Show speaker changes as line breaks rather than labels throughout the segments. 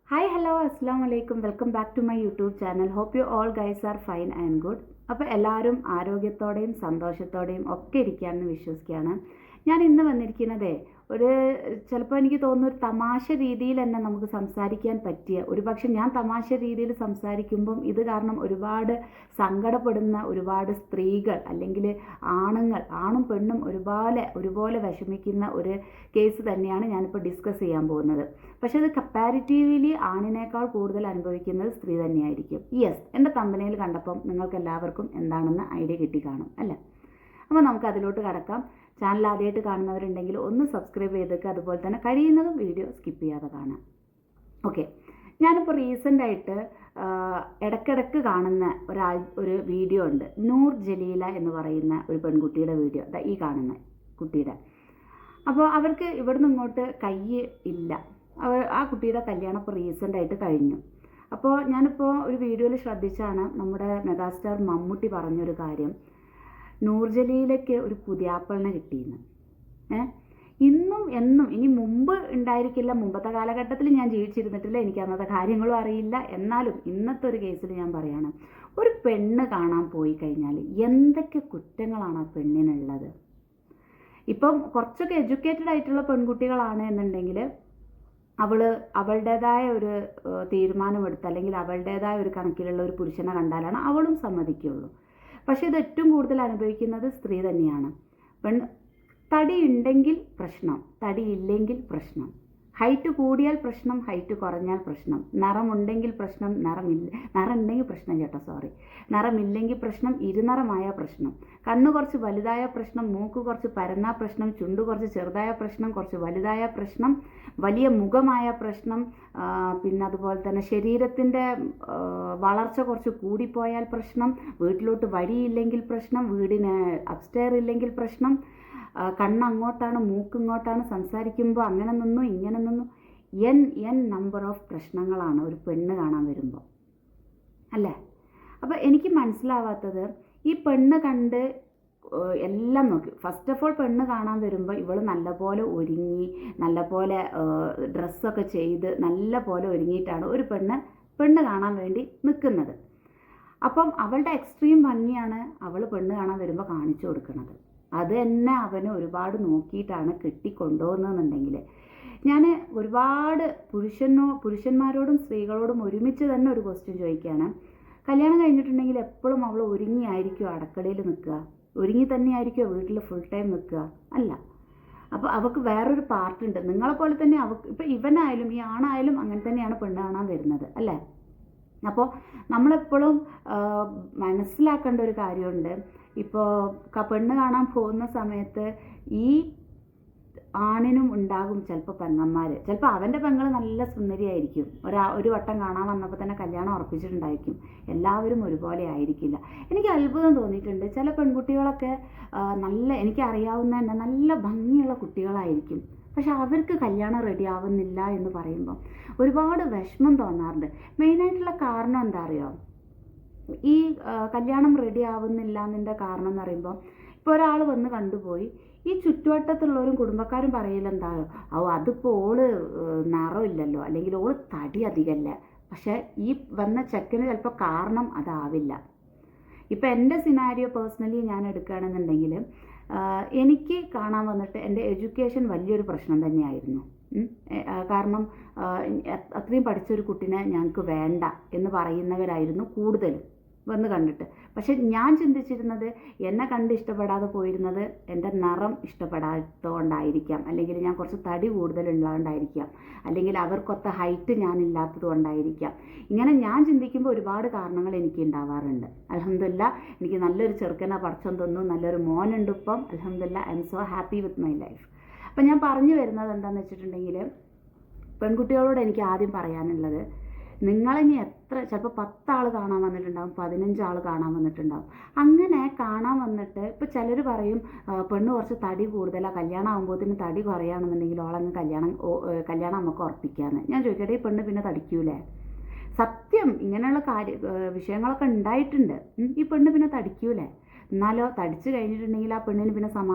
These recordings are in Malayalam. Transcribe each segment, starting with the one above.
ഹായ് ഹലോ അസ്സാം വലൈക്കും welcome back to my YouTube channel. Hope you all guys are fine and good. അപ്പോൾ എല്ലാവരും ആരോഗ്യത്തോടെയും സന്തോഷത്തോടെയും ഒക്കെ ഇരിക്കുകയാണെന്ന് വിശ്വസിക്കുകയാണ്. ഞാൻ ഇന്ന് വന്നിരിക്കുന്നതേ ഒരു ചിലപ്പോൾ എനിക്ക് തോന്നുന്നു ഒരു തമാശ രീതിയിൽ തന്നെ നമുക്ക് സംസാരിക്കാൻ പറ്റിയ, ഒരുപക്ഷെ ഞാൻ തമാശ രീതിയിൽ സംസാരിക്കുമ്പം ഇത് കാരണം ഒരുപാട് സങ്കടപ്പെടുന്ന ഒരുപാട് സ്ത്രീകൾ അല്ലെങ്കിൽ ആണുങ്ങൾ, ആണും പെണ്ണും ഒരുപോലെ വിഷമിക്കുന്ന ഒരു കേസ് തന്നെയാണ് ഞാനിപ്പോൾ ഡിസ്കസ് ചെയ്യാൻ പോകുന്നത്. പക്ഷേ ഇത് കമ്പാരിറ്റീവ്ലി ആണിനേക്കാൾ കൂടുതൽ അനുഭവിക്കുന്നത് സ്ത്രീ തന്നെയായിരിക്കും. യെസ്, എൻ്റെ തമ്പനയിൽ കണ്ടപ്പം നിങ്ങൾക്ക് എല്ലാവർക്കും എന്താണെന്ന് ഐഡിയ കിട്ടി കാണും അല്ലേ? അപ്പോൾ നമുക്ക് അതിലോട്ട് കടക്കാം. ചാനൽ ആദ്യമായിട്ട് കാണുന്നവരുണ്ടെങ്കിൽ ഒന്ന് സബ്സ്ക്രൈബ് ചെയ്തേക്കുക, അതുപോലെ തന്നെ കഴിയുന്നതും വീഡിയോ സ്കിപ്പ് ചെയ്യാതെ കാണാം. ഓക്കെ, ഞാനിപ്പോൾ റീസെൻ്റായിട്ട് ഇടയ്ക്കിടയ്ക്ക് കാണുന്ന ഒരു വീഡിയോ ഉണ്ട്. നൂർ ജലീല എന്ന് പറയുന്ന ഒരു പെൺകുട്ടിയുടെ വീഡിയോ, ഈ കാണുന്ന കുട്ടിയുടെ. അപ്പോൾ അവർക്ക് ഇവിടുന്ന് ഇങ്ങോട്ട് കൈ ഇല്ല. ആ കുട്ടിയുടെ കല്യാണം ഇപ്പോൾ റീസെൻ്റായിട്ട് കഴിഞ്ഞു. അപ്പോൾ ഞാനിപ്പോൾ ഒരു വീഡിയോയിൽ ശ്രദ്ധിച്ചാണ് നമ്മുടെ മെഗാസ്റ്റാർ മമ്മൂട്ടി പറഞ്ഞൊരു കാര്യം, നൂർജലീലയ്ക്ക് ഒരു പുതിയാപ്പളിനെ കിട്ടിയെന്ന്. ഇന്നും എന്നും ഇനി മുമ്പ് ഉണ്ടായിരിക്കില്ല, മുമ്പത്തെ കാലഘട്ടത്തിൽ ഞാൻ ജീവിച്ചിരുന്നിട്ടില്ല, എനിക്ക് അന്നത്തെ കാര്യങ്ങളും അറിയില്ല. എന്നാലും ഇന്നത്തെ ഒരു കേസിൽ ഞാൻ പറയാണ്, ഒരു പെണ്ണ് കാണാൻ പോയി കഴിഞ്ഞാൽ എന്തൊക്കെ കുറ്റങ്ങളാണ് ആ പെണ്ണിനുള്ളത്. ഇപ്പം കുറച്ചൊക്കെ എഡ്യൂക്കേറ്റഡ് ആയിട്ടുള്ള പെൺകുട്ടികളാണ് എന്നുണ്ടെങ്കിൽ അവളുടേതായ ഒരു തീരുമാനമെടുത്ത് അല്ലെങ്കിൽ അവളുടേതായ ഒരു കണക്കിലുള്ള ഒരു പുരുഷനെ കണ്ടാലാണ് അവളും സമ്മതിക്കുകയുള്ളൂ. പക്ഷേ ഇത് ഏറ്റവും കൂടുതൽ അനുഭവിക്കുന്നത് സ്ത്രീ തന്നെയാണ്. തടി ഉണ്ടെങ്കിൽ പ്രശ്നം, തടിയില്ലെങ്കിൽ പ്രശ്നം. ഹൈറ്റ് കൂടിയാൽ പ്രശ്നം, ഹൈറ്റ് കുറഞ്ഞാൽ പ്രശ്നം. നിറമുണ്ടെങ്കിൽ പ്രശ്നം, നിറമുണ്ടെങ്കിൽ പ്രശ്നം നിറമില്ലെങ്കിൽ പ്രശ്നം, ഇരുനിറമായ പ്രശ്നം. കണ്ണ് കുറച്ച് വലുതായ പ്രശ്നം, മൂക്ക് കുറച്ച് പരന്ന പ്രശ്നം, ചുണ്ട് കുറച്ച് ചെറുതായ പ്രശ്നം, കുറച്ച് വലുതായ പ്രശ്നം, വലിയ മുഖമായ പ്രശ്നം. പിന്നെ അതുപോലെ തന്നെ ശരീരത്തിൻ്റെ വളർച്ച കുറച്ച് കൂടിപ്പോയാൽ പ്രശ്നം, വീട്ടിലോട്ട് വഴിയില്ലെങ്കിൽ പ്രശ്നം, വീടിന് അപ്സ്റ്റെയർ ഇല്ലെങ്കിൽ പ്രശ്നം, കണ്ണങ്ങോട്ടാണ് മൂക്കിങ്ങോട്ടാണ്, സംസാരിക്കുമ്പോൾ അങ്ങനെ നിന്നു ഇങ്ങനെ നിന്നു. എൻ നമ്പർ ഓഫ് പ്രശ്നങ്ങളാണ് ഒരു പെണ്ണ് കാണാൻ വരുമ്പോൾ അല്ലേ? അപ്പോൾ എനിക്ക് മനസ്സിലാവാത്തത്, ഈ പെണ്ണ് കണ്ട് എല്ലാം നോക്കി. ഫസ്റ്റ് ഓഫ് ഓൾ പെണ്ണ് കാണാൻ വരുമ്പോൾ ഇവൾ നല്ലപോലെ ഒരുങ്ങി, നല്ലപോലെ ഡ്രസ്സൊക്കെ ചെയ്ത് നല്ലപോലെ ഒരുങ്ങിയിട്ടാണ് ഒരു പെണ്ണ് കാണാൻ വേണ്ടി നിൽക്കുന്നത്. അപ്പം അവളുടെ എക്സ്ട്രീം ഭംഗിയാണ് അവൾ പെണ്ണ് കാണാൻ വരുമ്പോൾ കാണിച്ചു കൊടുക്കുന്നത്. അത് തന്നെ അവന് ഒരുപാട് നോക്കിയിട്ടാണ് കെട്ടിക്കൊണ്ടുപോകുന്നതെന്നുണ്ടെങ്കിൽ, ഞാൻ ഒരുപാട് പുരുഷന്മാരോടും സ്ത്രീകളോടും ഒരുമിച്ച് തന്നെ ഒരു ക്വസ്റ്റ്യൻ ചോദിക്കുകയാണ്. കല്യാണം കഴിഞ്ഞിട്ടുണ്ടെങ്കിൽ എപ്പോഴും അവൾ ഒരുങ്ങിയായിരിക്കുമോ അടുക്കളയിൽ നിൽക്കുക? ഒരുങ്ങി തന്നെയായിരിക്കുമോ വീട്ടിൽ ഫുൾ ടൈം നിൽക്കുക? അല്ല. അപ്പോൾ അവൾക്ക് വേറൊരു പാർട്ടുണ്ട്. നിങ്ങളെപ്പോലെ തന്നെ ഇപ്പം ഇവനായാലും ഈ ആണായാലും അങ്ങനെ തന്നെയാണ് പെണ്ണ് കാണാൻ വരുന്നത് അല്ലേ? അപ്പോൾ നമ്മളെപ്പോഴും മനസ്സിലാക്കേണ്ട ഒരു കാര്യമുണ്ട്. ഇപ്പോൾ പെണ്ണ് കാണാൻ പോകുന്ന സമയത്ത് ഈ ആണിനും ഉണ്ടാകും ചിലപ്പോൾ പെങ്ങന്മാർ. ചിലപ്പോൾ അവൻ്റെ പെങ്ങൾ നല്ല സുന്ദരിയായിരിക്കും, ഒരു വട്ടം കാണാൻ വന്നപ്പോൾ തന്നെ കല്യാണം ഉറപ്പിച്ചിട്ടുണ്ടായിരിക്കും. എല്ലാവരും ഒരുപോലെ ആയിരിക്കില്ല. എനിക്ക് അത്ഭുതം തോന്നിയിട്ടുണ്ട്, ചില പെൺകുട്ടികളൊക്കെ എനിക്കറിയാവുന്ന തന്നെ നല്ല ഭംഗിയുള്ള കുട്ടികളായിരിക്കും. പക്ഷെ അവർക്ക് കല്യാണം റെഡി ആവുന്നില്ല എന്ന് പറയുമ്പോൾ ഒരുപാട് വിഷമം തോന്നാറുണ്ട്. മെയിനായിട്ടുള്ള കാരണം എന്താ അറിയോ? ഈ കല്യാണം റെഡി ആവുന്നില്ല എന്നതിൻ്റെ കാരണം എന്ന് പറയുമ്പോൾ, ഇപ്പോൾ ഒരാൾ വന്ന് കണ്ടുപോയി, ഈ ചുറ്റുവട്ടത്തുള്ളവരും കുടുംബക്കാരും പറയില്ല എന്തായോ, അതിപ്പോൾ ഓള് നിറമില്ലല്ലോ, അല്ലെങ്കിൽ ഓള് തടി അധികമല്ല. പക്ഷേ ഈ വന്ന ചെക്കന് ചിലപ്പോൾ കാരണം അതാവില്ല. ഇപ്പം എൻ്റെ സിനാരിയോ പേഴ്സണലി ഞാൻ എടുക്കുകയാണെന്നുണ്ടെങ്കിൽ, എനിക്ക് കാണാൻ വന്നിട്ട് എൻ്റെ എഡ്യൂക്കേഷൻ വലിയൊരു പ്രശ്നം തന്നെയായിരുന്നു. കാരണം അത്രയും പഠിച്ചൊരു കുട്ടീനെ ഞങ്ങൾക്ക് വേണ്ട എന്ന് പറയുന്നവരായിരുന്നു കൂടുതലും വന്ന് കണ്ടിട്ട്. പക്ഷെ ഞാൻ ചിന്തിച്ചിരുന്നത്, എന്നെ കണ്ട് ഇഷ്ടപ്പെടാതെ പോയിരുന്നത് എൻ്റെ നിറം ഇഷ്ടപ്പെടാത്തതുകൊണ്ടായിരിക്കാം, അല്ലെങ്കിൽ ഞാൻ കുറച്ച് തടി കൂടുതലുള്ളതുകൊണ്ടായിരിക്കാം, അല്ലെങ്കിൽ അവർക്കൊത്ത ഹൈറ്റ് ഞാനില്ലാത്തത് കൊണ്ടായിരിക്കാം. ഇങ്ങനെ ഞാൻ ചിന്തിക്കുമ്പോൾ ഒരുപാട് കാരണങ്ങൾ എനിക്ക് ഉണ്ടാവാറുണ്ട്. അൽഹംദുലില്ലാ, എനിക്ക് നല്ലൊരു ചെറുക്കനെ പടച്ചോൻ തന്നു, നല്ലൊരു മോനുണ്ട് ഇപ്പം. അൽഹംദുലില്ലാ, I M so happy with my life. അപ്പം ഞാൻ പറഞ്ഞു വരുന്നത് എന്താണെന്ന് വെച്ചിട്ടുണ്ടെങ്കിൽ, പെൺകുട്ടികളോട് എനിക്ക് ആദ്യം പറയാനുള്ളത്, നിങ്ങളിനി ചിലപ്പോൾ 10 ആൾ കാണാൻ വന്നിട്ടുണ്ടാവും, 15 ആൾ കാണാൻ വന്നിട്ടുണ്ടാവും. അങ്ങനെ കാണാൻ വന്നിട്ട് ഇപ്പോൾ ചിലർ പറയും പെണ്ണ് കുറച്ച് തടി കൂടുതലാണ്, കല്യാണം ആകുമ്പോഴത്തേന് തടി കുറയുകയാണെന്നുണ്ടെങ്കിൽ ഓളങ്ങ് കല്യാണം നമുക്ക് ഉറപ്പിക്കാമെന്ന്. ഞാൻ ചോദിക്കട്ടെ, ഈ പെണ്ണ് പിന്നെ തടിക്കൂലേ? സത്യം, ഇങ്ങനെയുള്ള വിഷയങ്ങളൊക്കെ ഉണ്ടായിട്ടുണ്ട്. ഈ പെണ്ണ് പിന്നെ തടിക്കൂലേ? എന്നാലോ തടിച്ച് കഴിഞ്ഞിട്ടുണ്ടെങ്കിൽ ആ പെണ്ണിന് പിന്നെ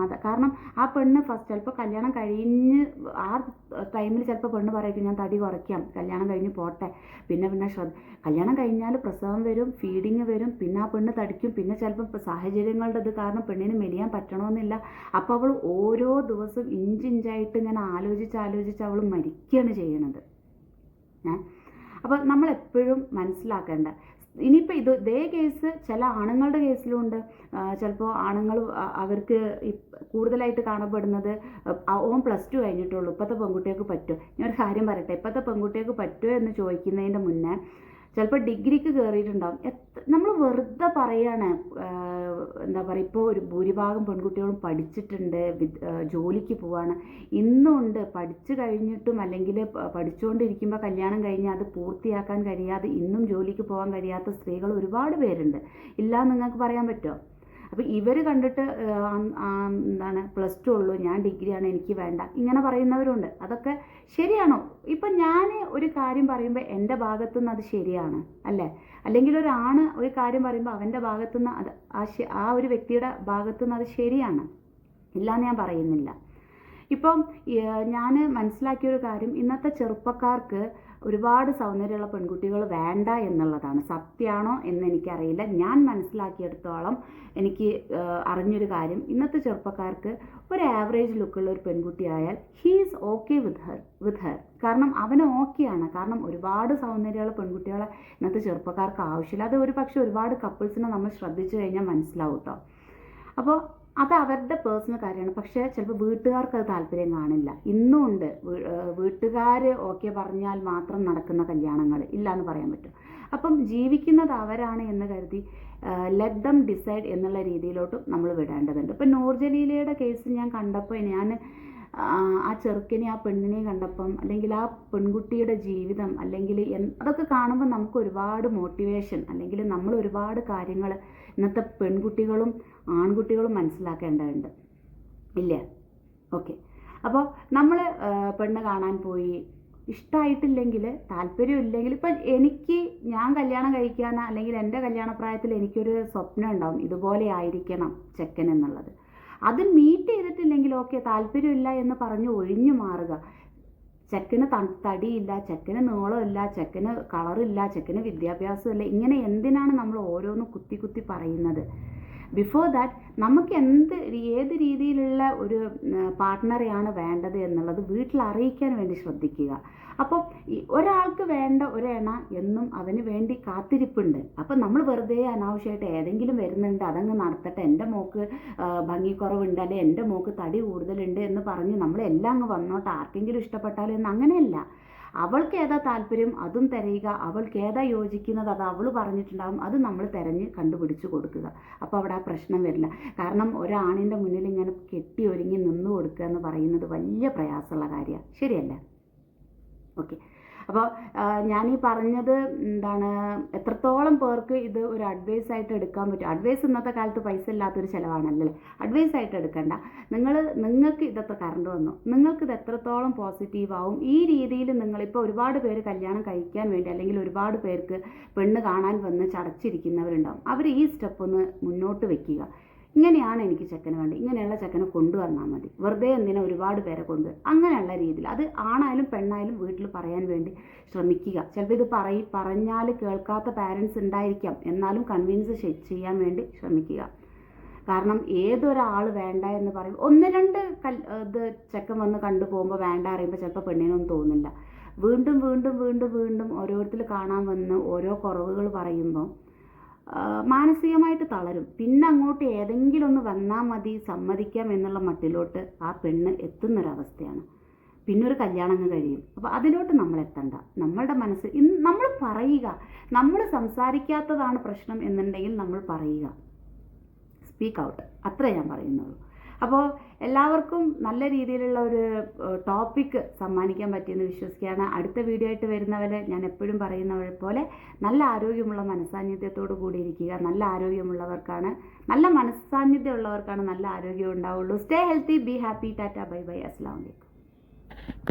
കാരണം ആ പെണ്ണ് ചിലപ്പോൾ കല്യാണം കഴിഞ്ഞ് ആ ടൈമിൽ ചിലപ്പോൾ പെണ്ണ് പറയും ഞാൻ തടി കുറയ്ക്കാം, കല്യാണം കഴിഞ്ഞ് പോട്ടെ, പിന്നെ കല്യാണം കഴിഞ്ഞാൽ പ്രസവം വരും, ഫീഡിങ് വരും, പിന്നെ ആ പെണ്ണ് തടിക്കും, പിന്നെ ചിലപ്പോൾ സാഹചര്യങ്ങളുടെ ഇത് കാരണം പെണ്ണിന് മെലിയാൻ പറ്റണമെന്നില്ല. അപ്പോൾ അവൾ ഓരോ ദിവസവും ഇഞ്ചിഞ്ചായിട്ട് ഇങ്ങനെ ആലോചിച്ച് അവൾ മരിക്കുകയാണ് ചെയ്യണത്. അപ്പോൾ നമ്മളെപ്പോഴും മനസ്സിലാക്കേണ്ട, ഇനിയിപ്പോൾ ഇതേ കേസ് ചില ആണുങ്ങളുടെ കേസിലുണ്ട്. ചിലപ്പോൾ ആണുങ്ങൾ അവർക്ക് കൂടുതലായിട്ട് കാണപ്പെടുന്നത് ഓൻ +2 കഴിഞ്ഞിട്ടുള്ളൂ, ഇപ്പോഴത്തെ പെൺകുട്ടികൾക്ക് പറ്റുമോ? ഞാനൊരു കാര്യം പറയട്ടെ, ഇപ്പോഴത്തെ പെൺകുട്ടികൾക്ക് പറ്റുമോ എന്ന് ചോദിക്കുന്നതിൻ്റെ മുന്നേ ചിലപ്പോൾ ഡിഗ്രിക്ക് കയറിയിട്ടുണ്ടാവും. നമ്മൾ വെറുതെ പറയാണ്. എന്താ പറയുക, ഇപ്പോൾ ഒരു ഭൂരിഭാഗം പെൺകുട്ടികളും പഠിച്ചിട്ടുണ്ട്, ജോലിക്ക് പോവാണ്. ഇന്നുണ്ട് പഠിച്ചു കഴിഞ്ഞിട്ടും അല്ലെങ്കിൽ പഠിച്ചുകൊണ്ടിരിക്കുമ്പോൾ കല്യാണം കഴിഞ്ഞ് അത് പൂർത്തിയാക്കാൻ കഴിയാതെ ഇന്നും ജോലിക്ക് പോകാൻ കഴിയാത്ത സ്ത്രീകൾ ഒരുപാട് പേരുണ്ട്. ഇല്ല നിങ്ങൾക്ക് പറയാൻ പറ്റുമോ? അപ്പോൾ ഇവർ കണ്ടിട്ട് എന്താണ് +2 ഉള്ളൂ, ഞാൻ ഡിഗ്രിയാണ്, എനിക്ക് വേണ്ട, ഇങ്ങനെ പറയുന്നവരുണ്ട്. അതൊക്കെ ശരിയാണോ? ഇപ്പം ഞാൻ ഒരു കാര്യം പറയുമ്പോൾ എൻ്റെ ഭാഗത്തുനിന്ന് അത് ശരിയാണ് അല്ലേ? അല്ലെങ്കിൽ ഒരാണ് ഒരു കാര്യം പറയുമ്പോൾ അവൻ്റെ ഭാഗത്തുനിന്ന് അത് ആ ഒരു വ്യക്തിയുടെ ഭാഗത്തുനിന്ന് അത് ശരിയാണ്, ഇല്ലയെന്ന് ഞാൻ പറയുന്നില്ല. ഇപ്പം ഞാൻ മനസ്സിലാക്കിയൊരു കാര്യം, ഇന്നത്തെ ചെറുപ്പക്കാർക്ക് ഒരുപാട് സൗന്ദര്യമുള്ള പെൺകുട്ടികൾ വേണ്ട എന്നുള്ളതാണ്. സത്യമാണോ എന്ന് എനിക്കറിയില്ല. ഞാൻ മനസ്സിലാക്കിയെടുത്തോളം എനിക്ക് അറിഞ്ഞൊരു കാര്യം, ഇന്നത്തെ ചെറുപ്പക്കാർക്ക് ഒരു ആവറേജ് ലുക്കുള്ള ഒരു പെൺകുട്ടിയായാൽ ഹീസ് ഓക്കെ വിത്ത് ഹെർ. കാരണം അവന് ഓക്കെയാണ്. കാരണം ഒരുപാട് സൗന്ദര്യമുള്ള പെൺകുട്ടികളെ ഇന്നത്തെ ചെറുപ്പക്കാർക്ക് ആവശ്യമില്ല. അത് ഒരു പക്ഷേ ഒരുപാട് കപ്പിൾസിനെ നമ്മൾ ശ്രദ്ധിച്ചു കഴിഞ്ഞാൽ മനസ്സിലാവും കേട്ടോ. അപ്പോൾ അത് അവരുടെ പേഴ്സണൽ കാര്യമാണ്. പക്ഷേ ചിലപ്പോൾ വീട്ടുകാർക്ക് അത് താല്പര്യം കാണില്ല. ഇന്നും ഉണ്ട് വീട്ടുകാർ ഓക്കെ പറഞ്ഞാൽ മാത്രം നടക്കുന്ന കല്യാണങ്ങൾ, ഇല്ല എന്ന് പറയാൻ പറ്റും. അപ്പം ജീവിക്കുന്നത് അവരാണ് എന്ന് കരുതി ലെറ്റ് ദം ഡിസൈഡ് എന്നുള്ള രീതിയിലോട്ടും നമ്മൾ വിടേണ്ടതുണ്ട്. ഇപ്പം നൂർജലീലയുടെ കേസ് ഞാൻ കണ്ടപ്പോൾ ഞാൻ ആ ചെറുക്കനെ ആ പെണ്ണിനെ കണ്ടപ്പം, അല്ലെങ്കിൽ ആ പെൺകുട്ടിയുടെ ജീവിതം, അല്ലെങ്കിൽ അതൊക്കെ കാണുമ്പോൾ നമുക്ക് ഒരുപാട് മോട്ടിവേഷൻ, അല്ലെങ്കിൽ നമ്മൾ ഒരുപാട് കാര്യങ്ങൾ ഇന്നത്തെ പെൺകുട്ടികളും ആൺകുട്ടികളും മനസ്സിലാക്കേണ്ടതുണ്ട്. ഇല്ല? ഓക്കെ. അപ്പോൾ നമ്മൾ പെണ്ണ് കാണാൻ പോയി, ഇഷ്ടമായിട്ടില്ലെങ്കിൽ താല്പര്യമില്ലെങ്കിൽ, ഇപ്പം ഞാൻ കല്യാണം കഴിക്കാൻ അല്ലെങ്കിൽ എൻ്റെ കല്യാണപ്രായത്തിൽ എനിക്കൊരു സ്വപ്നം ഉണ്ടാവും, ഇതുപോലെ ആയിരിക്കണം ചെക്കൻ എന്നുള്ളത്. അത് മീറ്റ് ചെയ്തിട്ടില്ലെങ്കിൽ ഓക്കെ, താല്പര്യമില്ല എന്ന് പറഞ്ഞ് ഒഴിഞ്ഞു മാറുക. ചെക്കന് തടിയില്ല, ചെക്കന് നീളമില്ല, ചെക്കന് കളറില്ല, ചെക്കന് വിദ്യാഭ്യാസമില്ല, ഇങ്ങനെ എന്തിനാണ് നമ്മൾ ഓരോന്നും കുത്തി പറയുന്നത്? ബിഫോർ ദാറ്റ് നമുക്ക് ഏത് രീതിയിലുള്ള ഒരു പാർട്ട്ണറെയാണ് വേണ്ടത് എന്നുള്ളത് വീട്ടിൽ അറിയിക്കാൻ വേണ്ടി ശ്രദ്ധിക്കുക. അപ്പം ഒരാൾക്ക് വേണ്ട ഒരെണ്ണ എന്നും അവന് വേണ്ടി കാത്തിരിപ്പുണ്ട്. അപ്പം നമ്മൾ വെറുതെ അനാവശ്യമായിട്ട് ഏതെങ്കിലും വരുന്നുണ്ട് അതങ്ങ് നടത്തട്ടെ, എൻ്റെ മോക്ക് ഭംഗിക്കുറവുണ്ട്, അല്ലെങ്കിൽ എൻ്റെ മോക്ക് തടി കൂടുതലുണ്ട് എന്ന് പറഞ്ഞ് നമ്മളെല്ലാം അങ്ങ് വന്നോട്ടെ, ആർക്കെങ്കിലും ഇഷ്ടപ്പെട്ടാലും എന്ന് അങ്ങനെയല്ല. അവൾക്ക് ഏതാ താല്പര്യം അതും തിരയുക, അവൾക്ക് ഏതാ യോജിക്കുന്നത് അത് അവൾ പറഞ്ഞിട്ടുണ്ടാകും, അത് നമ്മൾ തിരഞ്ഞ് കണ്ടുപിടിച്ച് കൊടുക്കുക. അപ്പോൾ അവിടെ ആ പ്രശ്നം വരില്ല. കാരണം ഒരാണിൻ്റെ മുന്നിൽ ഇങ്ങനെ കെട്ടി ഒരുങ്ങി നിന്ന് കൊടുക്കുക എന്ന് പറയുന്നത് വലിയ പ്രയാസമുള്ള കാര്യമാണ്, ശരിയല്ല? ഓക്കെ. അപ്പോൾ ഞാനീ പറഞ്ഞത് എന്താണ്, എത്രത്തോളം പേർക്ക് ഇത് ഒരു അഡ്വൈസ് ആയിട്ട് എടുക്കാൻ പറ്റും? അഡ്വൈസ് ഇന്നത്തെ കാലത്ത് പൈസ ഇല്ലാത്തൊരു ചിലവാണല്ലേ. അഡ്വൈസ് ആയിട്ട് എടുക്കണ്ട. നിങ്ങൾക്ക് ഇതൊക്കെ കറണ്ട് വന്നു, നിങ്ങൾക്ക് ഇത് എത്രത്തോളം പോസിറ്റീവ് ആവും ഈ രീതിയിൽ നിങ്ങളിപ്പോൾ ഒരുപാട് പേര് കല്യാണം കഴിക്കാൻ വേണ്ടി, അല്ലെങ്കിൽ ഒരുപാട് പേർക്ക് പെണ്ണ് കാണാൻ വന്ന് ചടച്ചിരിക്കുന്നവരുണ്ടാവും. അവർ ഈ സ്റ്റെപ്പ് ഒന്ന് മുന്നോട്ട് വെക്കുക. ഇങ്ങനെയാണ് എനിക്ക് ചെക്കന് വേണ്ടി, ഇങ്ങനെയുള്ള ചെക്കനെ കൊണ്ടുവന്നാൽ മതി, വെറുതെ എന്തിനാ ഒരുപാട് പേരെ കൊണ്ടുവരും, അങ്ങനെയുള്ള രീതിയിൽ അത് ആണായാലും പെണ്ണായാലും വീട്ടിൽ പറയാൻ വേണ്ടി ശ്രമിക്കുക. ചിലപ്പോൾ ഇത് പറഞ്ഞാൽ കേൾക്കാത്ത പാരൻസ് ഉണ്ടായിരിക്കാം, എന്നാലും കൺവിൻസ് ചെയ്യാൻ വേണ്ടി ശ്രമിക്കുക. കാരണം ഏതൊരാൾ വേണ്ട എന്ന് പറയും, 1-2 ഇത് ചെക്കൻ വന്ന് കണ്ടു പോകുമ്പോൾ വേണ്ട അറിയുമ്പോൾ ചിലപ്പോൾ പെണ്ണിനൊന്നും തോന്നില്ല. വീണ്ടും വീണ്ടും വീണ്ടും വീണ്ടും ഓരോരുത്തർ കാണാൻ വന്ന് ഓരോ കുറവുകൾ പറയുമ്പോൾ മാനസികമായിട്ട് തളരും. പിന്നെ അങ്ങോട്ട് ഏതെങ്കിലും ഒന്ന് വന്നാൽ മതി, സമ്മതിക്കാം എന്നുള്ള മട്ടിലോട്ട് ആ പെണ്ണ് എത്തുന്നൊരവസ്ഥയാണ്. പിന്നെ ഒരു കല്യാണം അങ്ങ് കഴിയും. അപ്പോൾ അതിലോട്ട് നമ്മൾ എത്തണ്ട. നമ്മളുടെ മനസ്സ് നമ്മൾ പറയുക. നമ്മൾ സംസാരിക്കാത്തതാണ് പ്രശ്നം എന്നുണ്ടെങ്കിൽ നമ്മൾ പറയുക, സ്പീക്ക് ഔട്ട്, അത്രേ ഞാൻ പറയുന്നുള്ളൂ. അപ്പോൾ എല്ലാവർക്കും നല്ല രീതിയിലുള്ള ഒരു ടോപ്പിക്ക് സമ്മാനിക്കാൻ പറ്റിയെന്ന് വിശ്വസിക്കുകയാണ്. അടുത്ത വീഡിയോ ആയിട്ട് വരുന്നവരെ ഞാൻ എപ്പോഴും പറയുന്നവരെ പോലെ നല്ല ആരോഗ്യമുള്ള മനസ്സാന്നിധ്യത്തോടു കൂടി ഇരിക്കുക. നല്ല ആരോഗ്യമുള്ളവർക്കാണ്, നല്ല മനസ്സാന്നിധ്യമുള്ളവർക്കാണ് നല്ല ആരോഗ്യം ഉണ്ടാവുള്ളൂ. Stay healthy, be happy, Tata, bye bye, അസ്സലാമു അലൈക്കും.